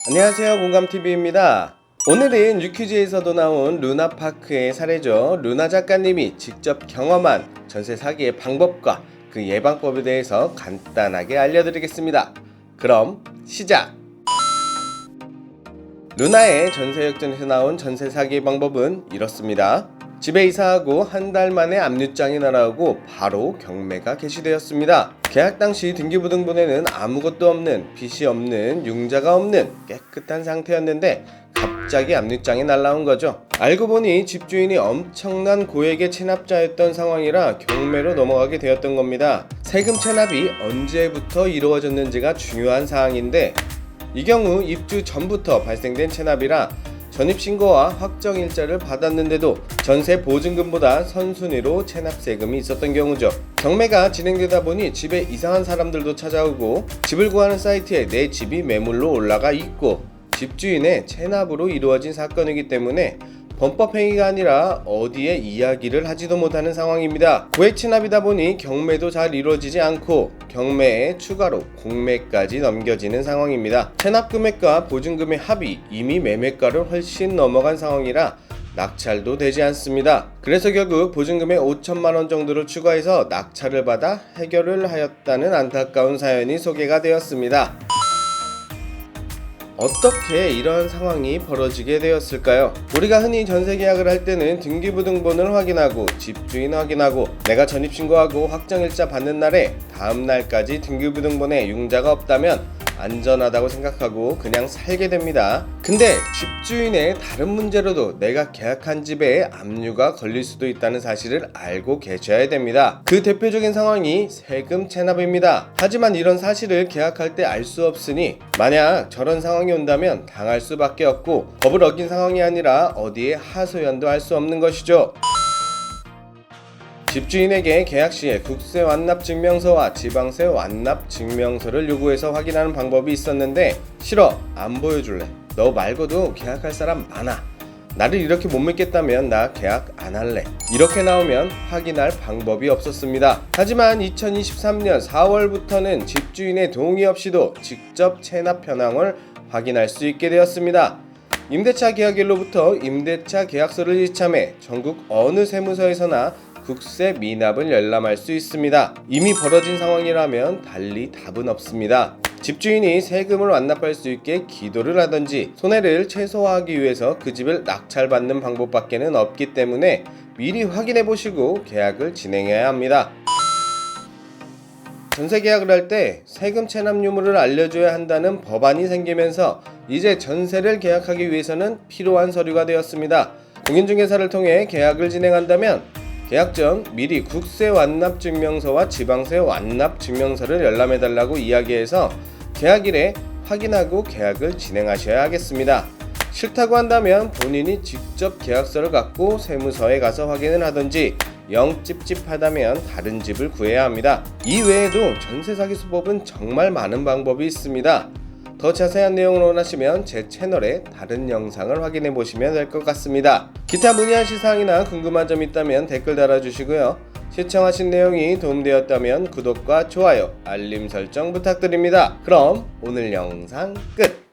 안녕하세요, 공감TV입니다. 오늘은 유퀴즈에서도 나온 루나파크의 사례죠. 루나 작가님이 직접 경험한 전세 사기의 방법과 그 예방법에 대해서 간단하게 알려드리겠습니다. 그럼 시작! 루나의 전세 역전에서 나온 전세 사기 방법은 이렇습니다. 집에 이사하고 한 달 만에 압류장이 날아오고 바로 경매가 개시되었습니다. 계약 당시 등기부등본에는 아무것도 없는, 빚이 없는, 융자가 없는 깨끗한 상태였는데 갑자기 압류장이 날아온 거죠. 알고 보니 집주인이 엄청난 고액의 체납자였던 상황이라 경매로 넘어가게 되었던 겁니다. 세금 체납이 언제부터 이루어졌는지가 중요한 사항인데 이 경우 입주 전부터 발생된 체납이라 전입신고와 확정일자를 받았는데도 전세 보증금보다 선순위로 체납세금이 있었던 경우죠. 경매가 진행되다 보니 집에 이상한 사람들도 찾아오고 집을 구하는 사이트에 내 집이 매물로 올라가 있고 집주인의 체납으로 이루어진 사건이기 때문에 범법행위가 아니라 어디에 이야기를 하지도 못하는 상황입니다. 고액 체납이다 보니 경매도 잘 이루어지지 않고 경매에 추가로 공매까지 넘겨지는 상황입니다. 체납 금액과 보증금의 합이 이미 매매가를 훨씬 넘어간 상황이라 낙찰도 되지 않습니다. 그래서 결국 보증금의 5천만원 정도를 추가해서 낙찰을 받아 해결을 하였다는 안타까운 사연이 소개가 되었습니다. 어떻게 이런 상황이 벌어지게 되었을까요? 우리가 흔히 전세 계약을 할 때는 등기부등본을 확인하고 집주인 확인하고 내가 전입신고하고 확정일자 받는 날에 다음 날까지 등기부등본에 융자가 없다면 안전하다고 생각하고 그냥 살게 됩니다. 근데 집주인의 다른 문제로도 내가 계약한 집에 압류가 걸릴 수도 있다는 사실을 알고 계셔야 됩니다. 그 대표적인 상황이 세금 체납입니다. 하지만 이런 사실을 계약할 때 알 수 없으니 만약 저런 상황이 온다면 당할 수밖에 없고 법을 어긴 상황이 아니라 어디에 하소연도 할 수 없는 것이죠. 집주인에게 계약 시에 국세 완납 증명서와 지방세 완납 증명서를 요구해서 확인하는 방법이 있었는데 싫어, 안 보여줄래, 너 말고도 계약할 사람 많아, 나를 이렇게 못 믿겠다면 나 계약 안 할래, 이렇게 나오면 확인할 방법이 없었습니다. 하지만 2023년 4월부터는 집주인의 동의 없이도 직접 체납 현황을 확인할 수 있게 되었습니다. 임대차 계약일로부터 임대차 계약서를 이참해 전국 어느 세무서에서나 국세 미납을 열람할 수 있습니다. 이미 벌어진 상황이라면 달리 답은 없습니다. 집주인이 세금을 완납할 수 있게 기도를 하든지 손해를 최소화하기 위해서 그 집을 낙찰받는 방법밖에는 없기 때문에 미리 확인해 보시고 계약을 진행해야 합니다. 전세 계약을 할 때 세금 체납 유무를 알려줘야 한다는 법안이 생기면서 이제 전세를 계약하기 위해서는 필요한 서류가 되었습니다. 공인중개사를 통해 계약을 진행한다면 계약 전 미리 국세 완납 증명서와 지방세 완납 증명서를 열람해달라고 이야기해서 계약일에 확인하고 계약을 진행하셔야 하겠습니다. 싫다고 한다면 본인이 직접 계약서를 갖고 세무서에 가서 확인을 하든지 영 찝찝하다면 다른 집을 구해야 합니다. 이 외에도 전세 사기 수법은 정말 많은 방법이 있습니다. 더 자세한 내용을 원하시면 제 채널의 다른 영상을 확인해 보시면 될 것 같습니다. 기타 문의하실 사항이나 궁금한 점 있다면 댓글 달아주시고요. 시청하신 내용이 도움되었다면 구독과 좋아요, 알림 설정 부탁드립니다. 그럼 오늘 영상 끝!